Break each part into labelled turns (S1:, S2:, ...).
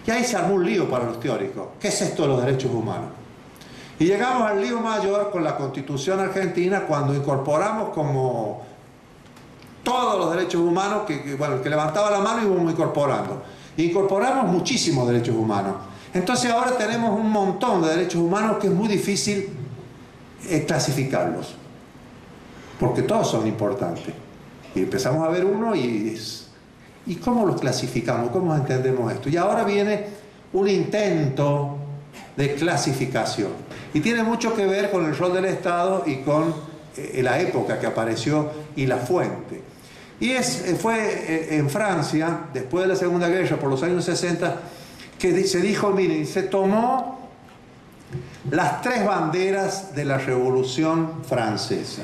S1: Y ahí se armó un lío para los teóricos. ¿Qué es esto de los derechos humanos? Y llegamos al lío mayor con la Constitución argentina cuando incorporamos como todos los derechos humanos, bueno, el que levantaba la mano íbamos incorporando. Incorporamos muchísimos derechos humanos. Entonces ahora tenemos un montón de derechos humanos que es muy difícil clasificarlos, porque todos son importantes. Y empezamos a ver uno ¿y cómo los clasificamos? ¿Cómo entendemos esto? Y ahora viene un intento de clasificación. Y tiene mucho que ver con el rol del Estado y con la época que apareció y la fuente. Y fue en Francia, después de la Segunda Guerra, por los años 60, que se dijo, miren, se tomó las tres banderas de la Revolución Francesa.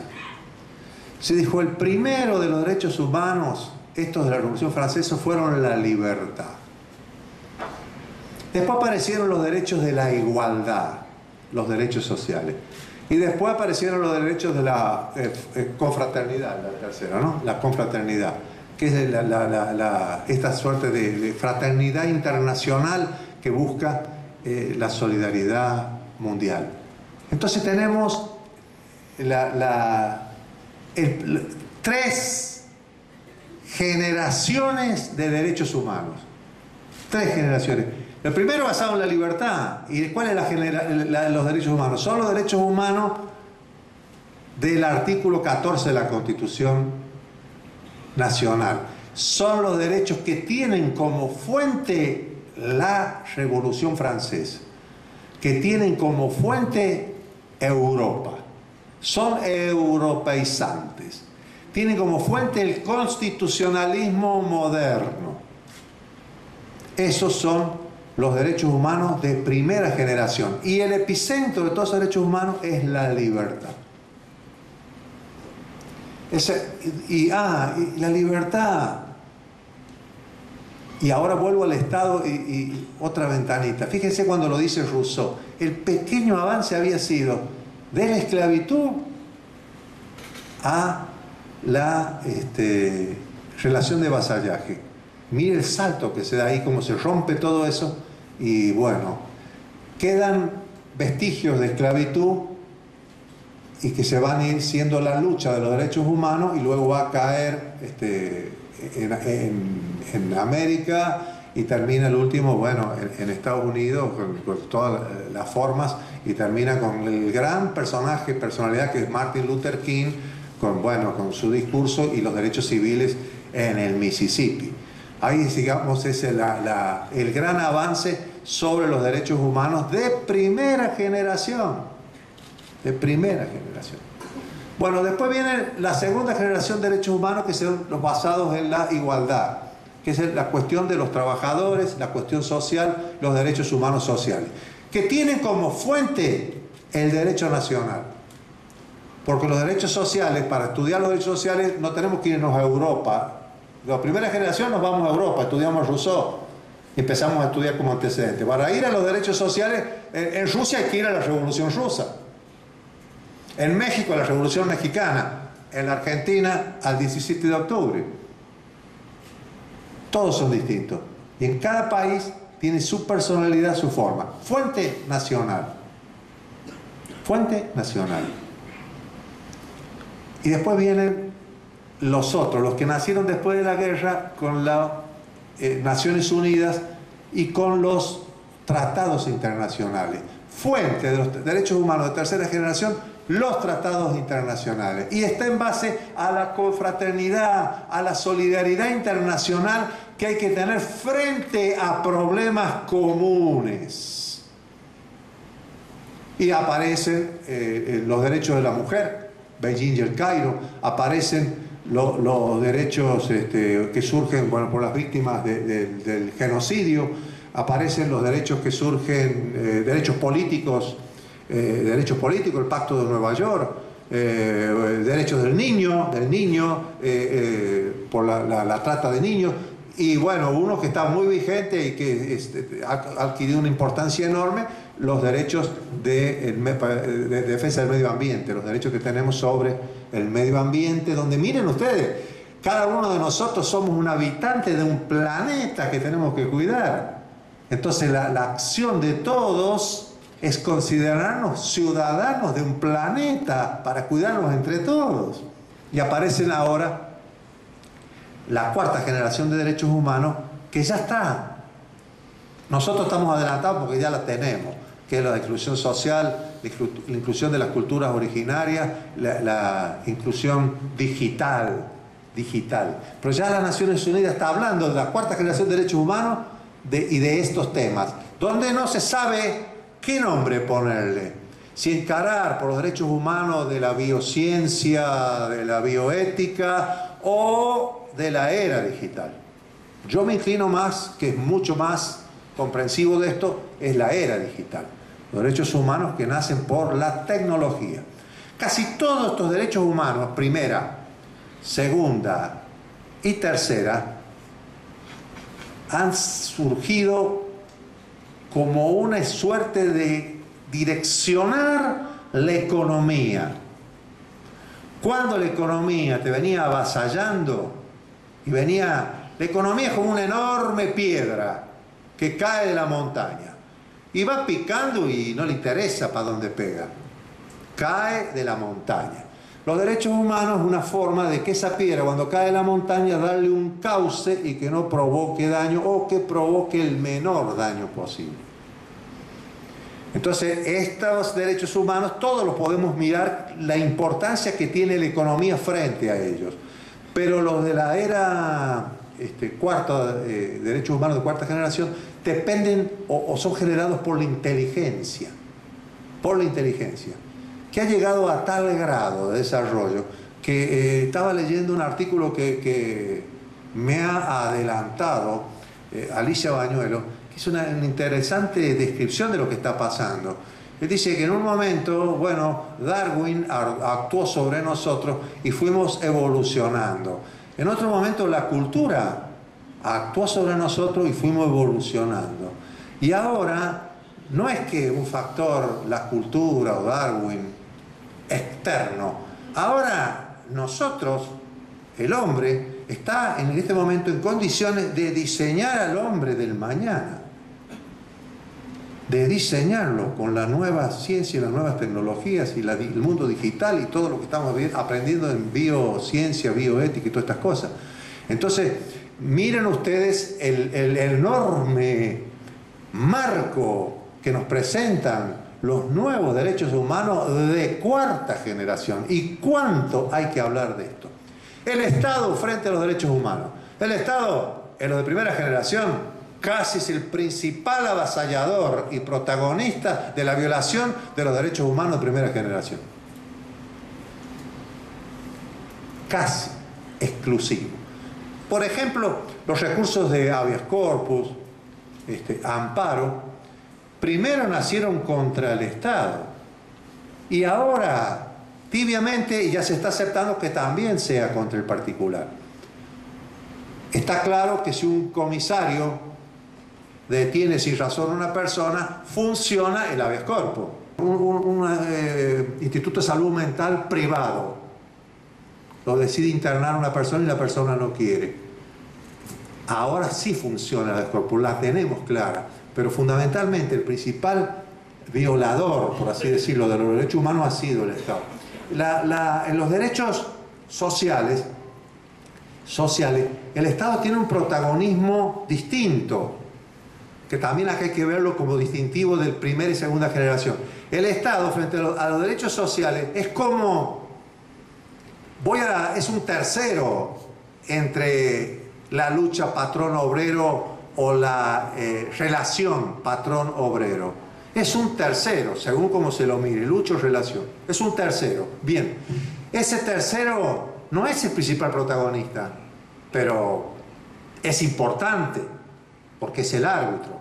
S1: Se dijo, el primero de los derechos humanos, estos de la Revolución Francesa, fueron la libertad. Después aparecieron los derechos de la igualdad, los derechos sociales. Y después aparecieron los derechos de la confraternidad, la tercera, ¿no? La confraternidad, que es esta suerte de fraternidad internacional que busca la solidaridad mundial. Entonces tenemos tres generaciones de derechos humanos. Tres generaciones. El primero basado en la libertad. ¿Y cuál es los derechos humanos? Son los derechos humanos del artículo 14 de la Constitución Nacional. Son los derechos que tienen como fuente la Revolución Francesa, que tienen como fuente Europa. Son europeizantes. Tienen como fuente el constitucionalismo moderno. Esos son los derechos humanos de primera generación. Y el epicentro de todos los derechos humanos es la libertad. Y la libertad. Y ahora vuelvo al Estado y otra ventanita. Fíjense cuando lo dice Rousseau. El pequeño avance había sido de la esclavitud a la relación de vasallaje. Mire el salto que se da ahí, cómo se rompe todo eso. Y bueno, quedan vestigios de esclavitud y que se van a ir siendo la lucha de los derechos humanos, y luego va a caer en América y termina el último, bueno, en Estados Unidos con todas las formas, y termina con el gran personalidad que es Martin Luther King, con su discurso y los derechos civiles en el Mississippi. Ahí, digamos, es el gran avance sobre los derechos humanos de primera generación. De primera generación. Bueno, después viene la segunda generación de derechos humanos, que son los basados en la igualdad, que es la cuestión de los trabajadores, la cuestión social, los derechos humanos sociales, que tienen como fuente el derecho nacional. Porque los derechos sociales, para estudiar los derechos sociales, no tenemos que irnos a Europa. La primera generación nos vamos a Europa, estudiamos Rousseau y empezamos a estudiar como antecedente. Para ir a los derechos sociales, en Rusia hay que ir a la Revolución Rusa, en México a la Revolución Mexicana, en la Argentina al 17 de octubre. Todos son distintos. Y en cada país tiene su personalidad, su forma. Fuente nacional. Fuente nacional. Y después vienen los otros, los que nacieron después de la guerra con las Naciones Unidas y con los tratados internacionales. Fuente de los derechos humanos de tercera generación, los tratados internacionales. Y está en base a la confraternidad, a la solidaridad internacional que hay que tener frente a problemas comunes. Y aparecen los derechos de la mujer, Beijing y el Cairo, aparecen los derechos que surgen por las víctimas del genocidio, aparecen los derechos que surgen, derechos políticos, el Pacto de Nueva York, derechos del niño por la trata de niños, y bueno, uno que está muy vigente y que ha adquirido una importancia enorme, los derechos de defensa del medio ambiente, los derechos que tenemos sobre el medio ambiente, donde miren ustedes, cada uno de nosotros somos un habitante de un planeta que tenemos que cuidar. Entonces la acción de todos es considerarnos ciudadanos de un planeta para cuidarnos entre todos. Y aparecen ahora la cuarta generación de derechos humanos que ya está. Nosotros estamos adelantados porque ya la tenemos, que es la inclusión social, la inclusión de las culturas originarias, la inclusión digital. Pero ya las Naciones Unidas está hablando de la cuarta generación de derechos humanos y de estos temas, donde no se sabe qué nombre ponerle. Si encarar por los derechos humanos de la biociencia, de la bioética o de la era digital. Yo me inclino más, que es mucho más comprensivo de esto, es la era digital. Los derechos humanos que nacen por la tecnología. Casi todos estos derechos humanos, primera, segunda y tercera, han surgido como una suerte de direccionar la economía. Cuando la economía te venía avasallando y venía, la economía es como una enorme piedra que cae de la montaña y va picando y no le interesa para dónde pega, cae de la montaña. Los derechos humanos es una forma de que esa piedra, cuando cae de la montaña, darle un cauce y que no provoque daño o que provoque el menor daño posible. Entonces, estos derechos humanos todos los podemos mirar la importancia que tiene la economía frente a ellos. Pero los de la era cuarta, derechos humanos de cuarta generación, dependen o son generados por la inteligencia. Por la inteligencia. Que ha llegado a tal grado de desarrollo que estaba leyendo un artículo que me ha adelantado Alicia Bañuelo, que es una interesante descripción de lo que está pasando. Él dice que en un momento, bueno, Darwin actuó sobre nosotros y fuimos evolucionando. En otro momento la cultura actuó sobre nosotros y fuimos evolucionando. Y ahora no es que un factor, la cultura o Darwin, externo. Ahora nosotros, el hombre, está en este momento en condiciones de diseñar al hombre del mañana. De diseñarlo con la nueva ciencia y las nuevas tecnologías y el mundo digital y todo lo que estamos aprendiendo en biociencia, bioética y todas estas cosas. Entonces, miren ustedes el enorme marco que nos presentan los nuevos derechos humanos de cuarta generación. ¿Y cuánto hay que hablar de esto? El Estado frente a los derechos humanos. El Estado, en los de primera generación, casi es el principal avasallador y protagonista de la violación de los derechos humanos de primera generación. Casi exclusivo. Por ejemplo, los recursos de habeas corpus, amparo, primero nacieron contra el Estado y ahora tibiamente ya se está aceptando que también sea contra el particular. Está claro que si un comisario detiene sin razón a una persona, funciona el habeas corpus. Un instituto de salud mental privado lo decide internar a una persona y la persona no quiere. Ahora sí funciona el habeas corpus, la tenemos clara. Pero fundamentalmente el principal violador, por así decirlo, de los derechos humanos ha sido el Estado. En los derechos sociales, el Estado tiene un protagonismo distinto, que también hay que verlo como distintivo de primera y segunda generación. El Estado, frente a los derechos sociales, es como, es un tercero entre la lucha patrón-obrero o la relación patrón-obrero. Es un tercero, según como se lo mire, lucha o relación. Es un tercero. Bien, ese tercero no es el principal protagonista, pero es importante, porque es el árbitro.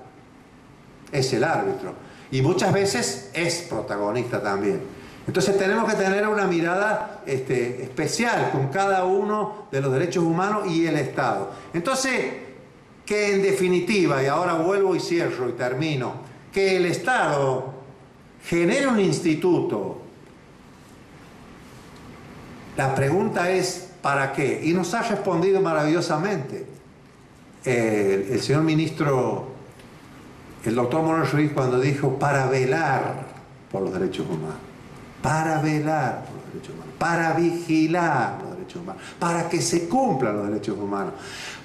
S1: Es el árbitro. Y muchas veces es protagonista también. Entonces tenemos que tener una mirada especial con cada uno de los derechos humanos y el Estado. Entonces, que en definitiva, y ahora vuelvo y cierro y termino, que el Estado genere un instituto. La pregunta es, ¿para qué? Y nos ha respondido maravillosamente el señor ministro el doctor Morales Ruiz cuando dijo para velar por los derechos humanos, para velar por los derechos humanos, para vigilar los derechos humanos, para que se cumplan los derechos humanos,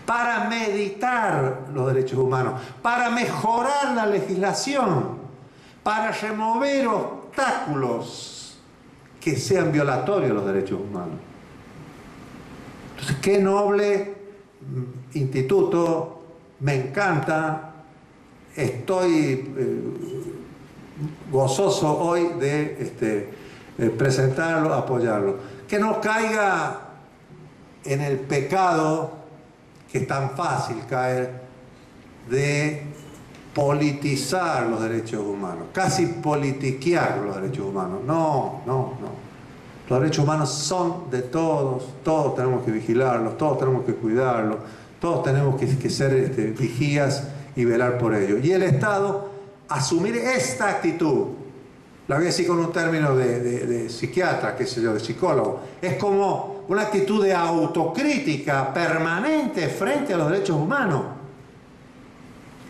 S1: para meditar los derechos humanos, para mejorar la legislación, para remover obstáculos que sean violatorios a los derechos humanos. Entonces, qué noble instituto, me encanta, estoy gozoso hoy de presentarlo, apoyarlo. Que no caiga en el pecado que es tan fácil caer de politizar los derechos humanos, casi politiquear los derechos humanos. No, no, no. Los derechos humanos son de todos, todos tenemos que vigilarlos, todos tenemos que cuidarlos, todos tenemos que ser vigías y velar por ellos. Y el Estado, asumir esta actitud, la voy a decir con un término de psiquiatra, qué sé yo, de psicólogo, es como una actitud de autocrítica permanente frente a los derechos humanos.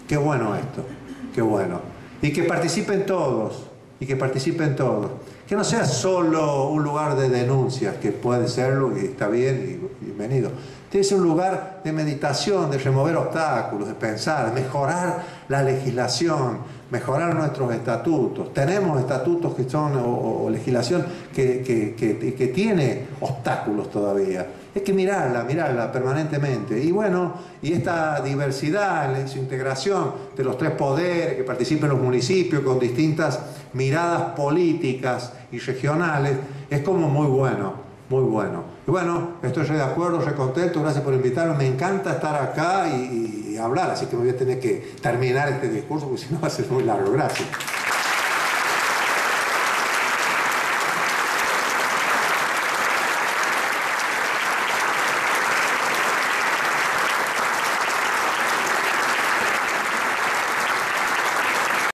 S1: Qué bueno esto, qué bueno. Y que participen todos, y que participen todos. Que no sea solo un lugar de denuncias, que puede serlo y está bien y bienvenido. Tiene que ser un lugar de meditación, de remover obstáculos, de pensar, de mejorar la legislación, mejorar nuestros estatutos. Tenemos estatutos que son, o legislación que tiene obstáculos todavía. Hay que mirarla permanentemente. Y bueno, y esta diversidad, su integración de los tres poderes, que participen los municipios con distintas miradas políticas y regionales, es como muy bueno, muy bueno. Y bueno, estoy de acuerdo, contento, gracias por invitarme. Me encanta estar acá y hablar, así que me voy a tener que terminar este discurso porque si no va a ser muy largo. Gracias.